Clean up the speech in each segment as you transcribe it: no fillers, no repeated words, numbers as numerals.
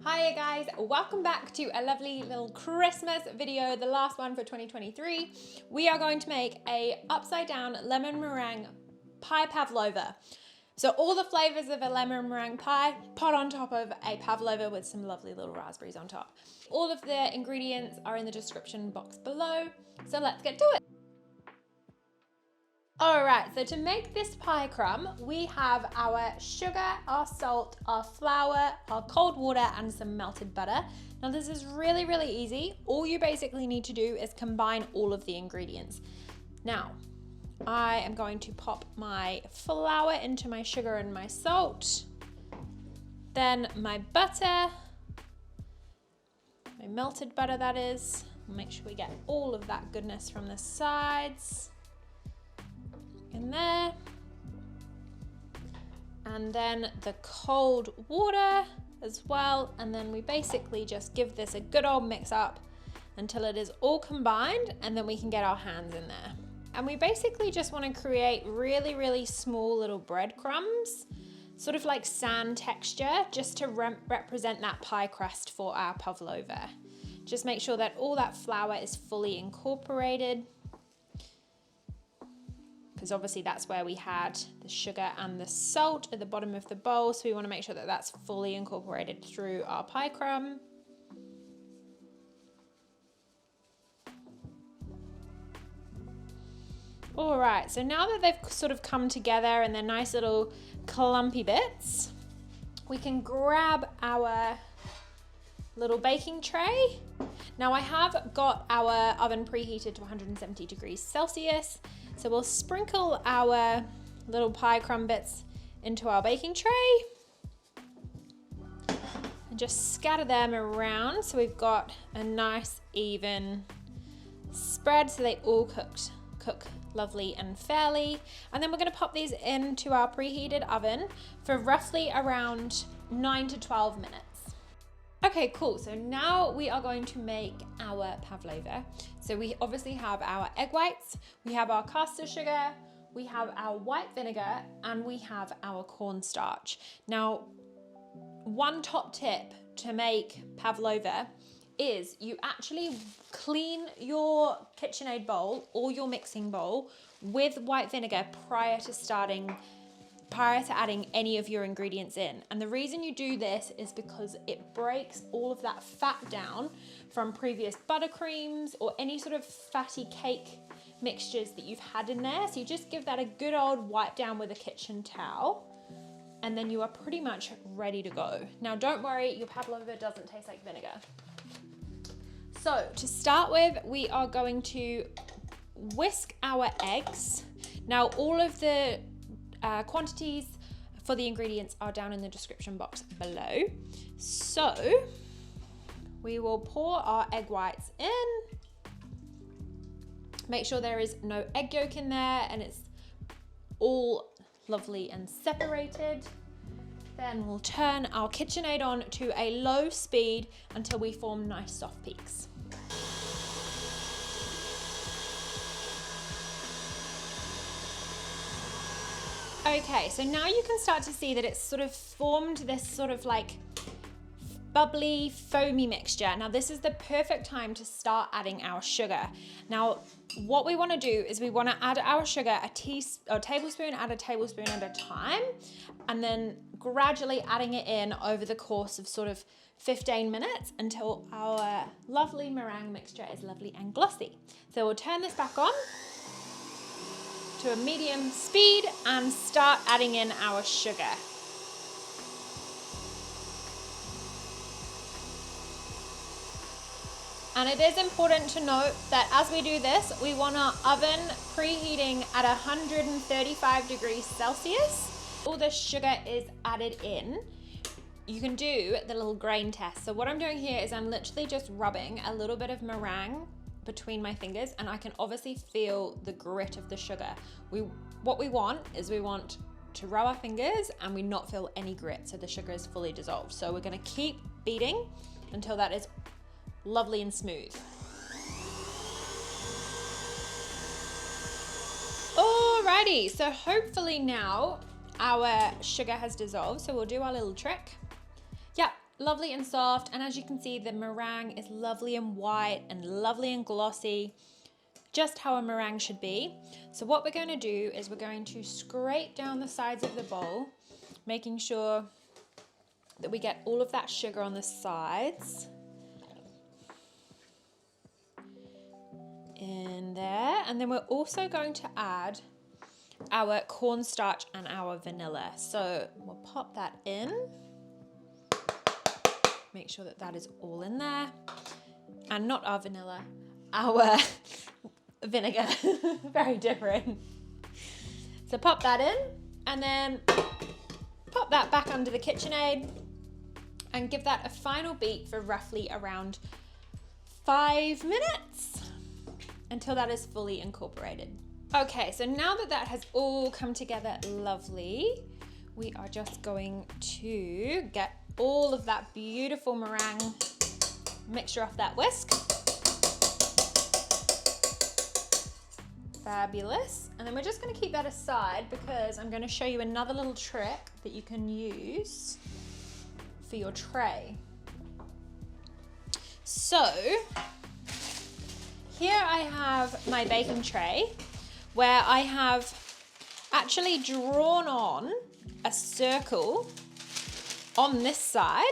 Hiya guys, welcome back to a lovely little Christmas video, the last one for 2023. We are going to make a upside down lemon meringue pie pavlova. So all the flavors of a lemon meringue pie put on top of a pavlova with some lovely little raspberries on top. All of the ingredients are in the description box below, so let's get to it. All right, so to make this pie crumb, we have our sugar, our salt, our flour, our cold water, and some melted butter. Now this is really, really easy. All you basically need to do is combine all of the ingredients. Now, I am going to pop my flour into my sugar and my salt, then my butter, my melted butter that is. Make sure we get all of that goodness from the sides. In there, and then the cold water as well, and then we basically just give this a good old mix up until it is all combined, and then we can get our hands in there. And we basically just want to create really, really small little breadcrumbs, sort of like sand texture, just to represent that pie crust for our pavlova. Just make sure that all that flour is fully incorporated, because obviously that's where we had the sugar and the salt at the bottom of the bowl, so we want to make sure that that's fully incorporated through our pie crumb. All right, so now that they've sort of come together and they're nice little clumpy bits, we can grab our little baking tray. Now I have got our oven preheated to 170 degrees Celsius. So we'll sprinkle our little pie crumb bits into our baking tray and just scatter them around so we've got a nice even spread so they all cook lovely and fairly. And then we're going to pop these into our preheated oven for roughly around 9 to 12 minutes. Okay, cool. So now we are going to make our pavlova. So we obviously have our egg whites, we have our caster sugar, we have our white vinegar, and we have our cornstarch. Now, one top tip to make pavlova is you actually clean your KitchenAid bowl or your mixing bowl with white vinegar prior to adding any of your ingredients in. And the reason you do this is because it breaks all of that fat down from previous buttercreams or any sort of fatty cake mixtures that you've had in there. So you just give that a good old wipe down with a kitchen towel, and then you are pretty much ready to go. Now don't worry, your pavlova doesn't taste like vinegar. So to start with, we are going to whisk our eggs. Now all of the quantities for the ingredients are down in the description box below. So we will pour our egg whites in. Make sure there is no egg yolk in there and it's all lovely and separated. Then we'll turn our KitchenAid on to a low speed until we form nice soft peaks. Okay, so now you can start to see that it's sort of formed this sort of like bubbly, foamy mixture. Now this is the perfect time to start adding our sugar. Now what we want to do is we want to add our sugar a tablespoon at a tablespoon at a time, and then gradually adding it in over the course of sort of 15 minutes until our lovely meringue mixture is lovely and glossy. So we'll turn this back on to a medium speed and start adding in our sugar. And it is important to note that as we do this, we want our oven preheating at 135 degrees Celsius. All the sugar is added in. You can do the little grain test. So what I'm doing here is I'm literally just rubbing a little bit of meringue between my fingers, and I can obviously feel the grit of the sugar. What we want to rub our fingers and we not feel any grit, so the sugar is fully dissolved. So we're going to keep beating until that is lovely and smooth. Alrighty, so hopefully now our sugar has dissolved, so we'll do our little trick. Yeah, lovely and soft. And as you can see, the meringue is lovely and white and lovely and glossy, just how a meringue should be. So what we're going to do is we're going to scrape down the sides of the bowl, making sure that we get all of that sugar on the sides. In there. And then we're also going to add our cornstarch and our vanilla. So we'll pop that in. Make sure that that is all in there. And not our vanilla, our vinegar. Very different. So pop that in and then pop that back under the KitchenAid and give that a final beat for roughly around 5 minutes until that is fully incorporated. Okay, so now that that has all come together lovely, we are just going to get all of that beautiful meringue mixture off that whisk. Fabulous. And then we're just going to keep that aside because I'm going to show you another little trick that you can use for your tray. So here I have my baking tray where I have actually drawn on a circle on this side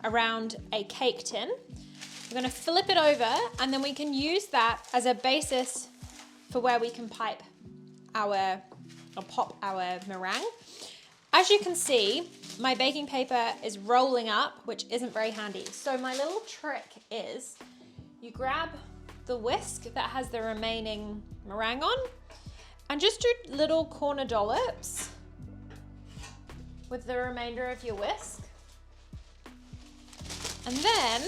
around a cake tin. We're going to flip it over and then we can use that as a basis for where we can pipe our, or pop our meringue. As you can see, my baking paper is rolling up, which isn't very handy. So my little trick is you grab the whisk that has the remaining meringue on and just do little corner dollops with the remainder of your whisk. And then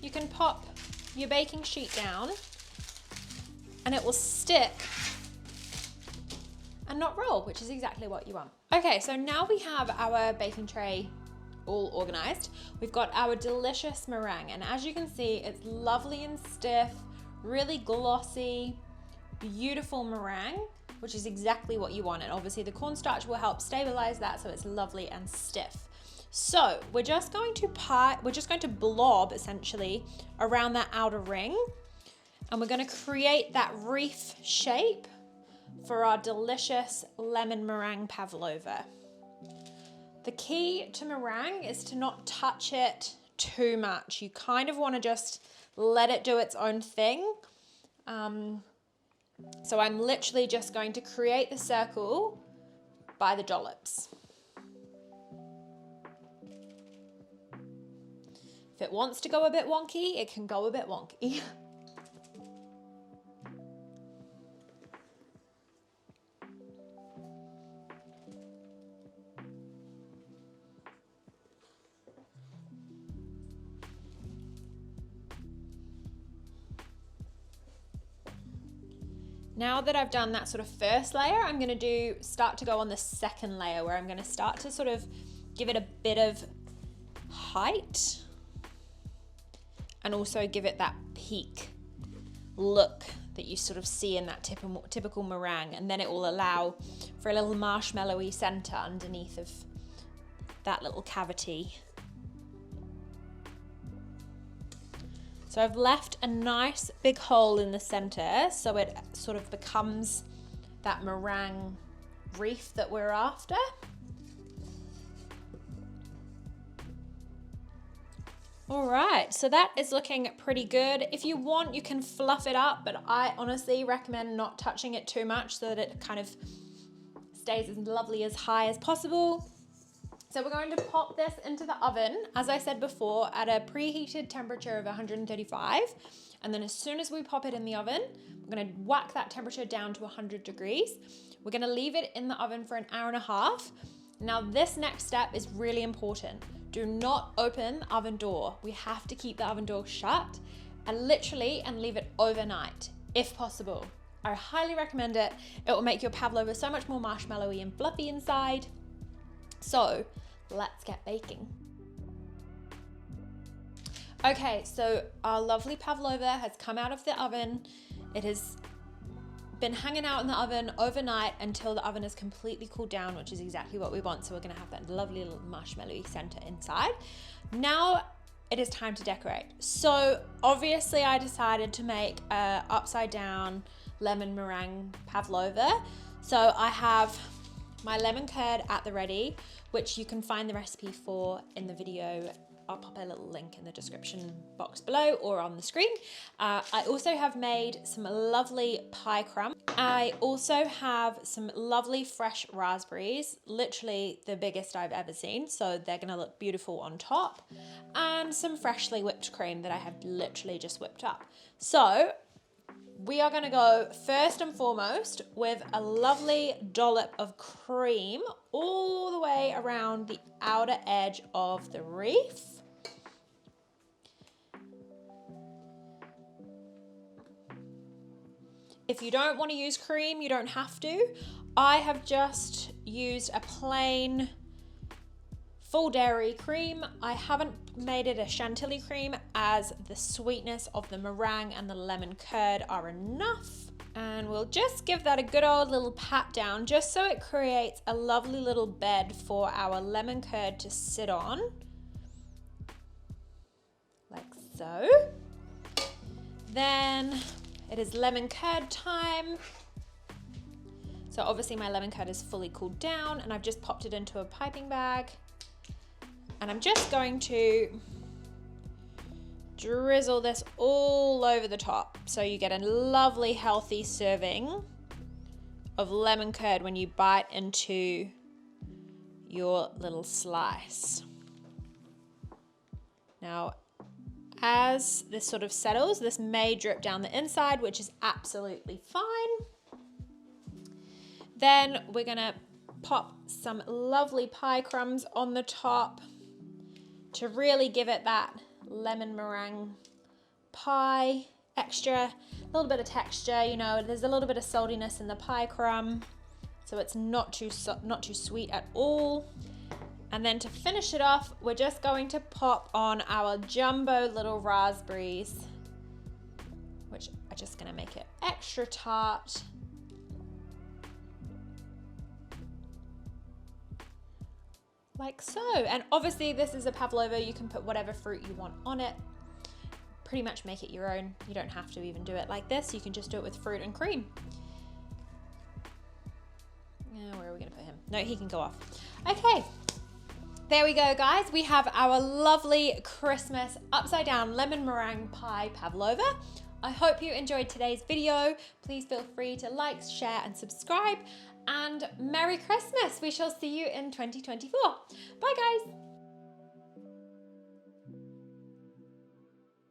you can pop your baking sheet down and it will stick and not roll, which is exactly what you want. Okay, so now we have our baking tray all organized. We've got our delicious meringue, and as you can see, it's lovely and stiff, really glossy, beautiful meringue, which is exactly what you want. And obviously the cornstarch will help stabilize that so it's lovely and stiff. So we're just going to blob essentially around that outer ring, and we're going to create that wreath shape for our delicious lemon meringue pavlova. The key to meringue is to not touch it too much. You kind of want to just let it do its own thing. So I'm literally just going to create the circle by the dollops. If it wants to go a bit wonky, it can go a bit wonky. Now that I've done that sort of first layer, I'm going to start to go on the second layer where I'm going to start to sort of give it a bit of height and also give it that peak look that you sort of see in that typical meringue, and then it will allow for a little marshmallowy center underneath of that little cavity. So I've left a nice big hole in the center so it sort of becomes that meringue wreath that we're after. All right, so that is looking pretty good. If you want, you can fluff it up, but I honestly recommend not touching it too much so that it kind of stays as lovely as high as possible. So we're going to pop this into the oven, as I said before, at a preheated temperature of 135. And then as soon as we pop it in the oven, we're going to whack that temperature down to 100 degrees. We're going to leave it in the oven for an hour and a half. Now this next step is really important. Do not open the oven door. We have to keep the oven door shut and leave it overnight, if possible. I highly recommend it. It will make your pavlova so much more marshmallowy and fluffy inside. So let's get baking. Okay, so our lovely pavlova has come out of the oven. It has been hanging out in the oven overnight until the oven is completely cooled down, which is exactly what we want. So we're gonna have that lovely little marshmallowy center inside. Now it is time to decorate. So obviously I decided to make a upside down lemon meringue pavlova. So I have my lemon curd at the ready, which you can find the recipe for in the video. I'll pop a little link in the description box below or on the screen. I also have made some lovely pie crumb. I also have some lovely fresh raspberries, literally the biggest I've ever seen, so they're gonna look beautiful on top, and some freshly whipped cream that I have literally just whipped up. So we are gonna go first and foremost with a lovely dollop of cream all the way around the outer edge of the wreath. If you don't want to use cream, you don't have to. I have just used a plain full dairy cream. I haven't made it a chantilly cream as the sweetness of the meringue and the lemon curd are enough. And we'll just give that a good old little pat down just so it creates a lovely little bed for our lemon curd to sit on. Like so. Then it is lemon curd time. So obviously my lemon curd is fully cooled down and I've just popped it into a piping bag. And I'm just going to drizzle this all over the top so you get a lovely healthy serving of lemon curd when you bite into your little slice. Now, as this sort of settles, this may drip down the inside, which is absolutely fine. Then we're gonna pop some lovely pie crumbs on the top to really give it that lemon meringue pie extra, a little bit of texture, you know, there's a little bit of saltiness in the pie crumb, so it's not too sweet at all. And then to finish it off, we're just going to pop on our jumbo little raspberries, which are just gonna make it extra tart. Like so. And obviously this is a pavlova, you can put whatever fruit you want on it. Pretty much make it your own. You don't have to even do it like this. You can just do it with fruit and cream. Where are we gonna put him? No, he can go off. Okay. There we go, guys. We have our lovely Christmas upside down lemon meringue pie pavlova. I hope you enjoyed today's video. Please feel free to like, share, and subscribe. And Merry Christmas. We shall see you in 2024. Bye, guys.